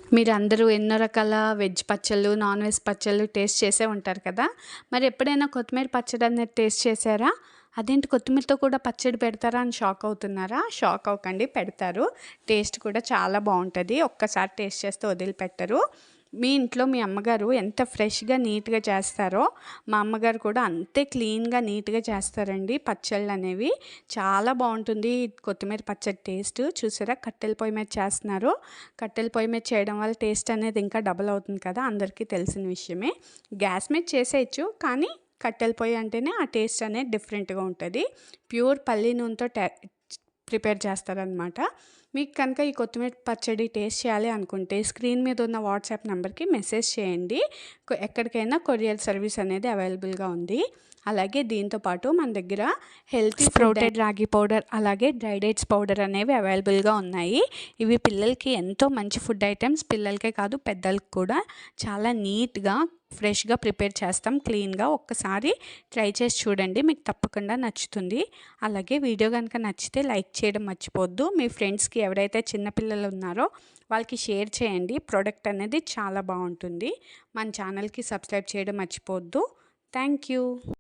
మీరందరూ ఎన్నో రకాల వెజ్ పచ్చళ్ళు, నాన్ వెజ్ పచ్చళ్ళు టేస్ట్ చేసే ఉంటారు కదా! మరి ఎప్పుడైనా కొత్తిమీర పచ్చడి అనేది టేస్ట్ చేశారా? అదేంటి కొత్తిమీరతో కూడా పచ్చడి పెడతారా అని షాక్ అవుతున్నారా? షాక్ అవ్వకండి, పెడతారు. టేస్ట్ కూడా చాలా బావుంటది. ఒక్కసారి టేస్ట్ చేస్తే వదిలిపెట్టరు. మీ ఇంట్లో మీ అమ్మగారు ఎంత ఫ్రెష్‌గా, నీట్‌గా చేస్తారో, మా అమ్మగారు కూడా అంతే క్లీన్‌గా, నీట్‌గా చేస్తారండి పచ్చళ్ళనేవి. చాలా బావుంటుంది కొత్తిమీర పచ్చడి టేస్ట్. చూసారా కట్టెల పొయ్యి మీద చేస్తున్నారు. కట్టెల పొయ్యి మీద చేయడం వల్ల టేస్ట్ అనేది ఇంకా డబల్ అవుతుంది కదా! అందరికీ తెలిసిన విషయమే. గ్యాస్ మీద చేసేయచ్చు, కానీ కట్టెల పొయ్యి అంటేనే ఆ టేస్ట్ అనేది డిఫరెంట్‌గా ఉంటది. ప్యూర్ పల్లి నూనెతో ప్రిపేర్ చేస్తారనమాట. మీకు కనుక ఈ కొత్తిమీర పచ్చడి టేస్ట్ చేయాలి అనుకుంటే స్క్రీన్ మీద ఉన్న వాట్సాప్ నెంబర్‌కి మెసేజ్ చేయండి. ఎక్కడికైనా కొరియర్ సర్వీస్ అనేది అవైలబుల్‌గా ఉంది. అలాగే దీంతో పాటు మన దగ్గర హెల్తీ స్ప్రౌటెడ్ రాగి పౌడర్, అలాగే డ్రై డేట్స్ పౌడర్ అనేవి అవైలబుల్‌గా ఉన్నాయి. ఇవి పిల్లలకి ఎంతో మంచి ఫుడ్ ఐటెమ్స్. పిల్లలకే కాదు పెద్దలకి కూడా చాలా నీట్‌గా, ఫ్రెష్‌గా ప్రిపేర్ చేస్తాం క్లీన్‌గా. ఒక్కసారి ట్రై చేసి చూడండి, మీకు తప్పకుండా నచ్చుతుంది. అలాగే వీడియో కనుక నచ్చితే లైక్ చేయడం మర్చిపోవద్దు. మీ ఫ్రెండ్స్‌కి ఎవరైతే చిన్న పిల్లలు ఉన్నారో వాళ్ళకి షేర్ చేయండి. ప్రోడక్ట్ అనేది చాలా బావుంటుంది. మన ఛానల్‌కి సబ్స్క్రైబ్ చేయడం మర్చిపోవద్దు. Thank you.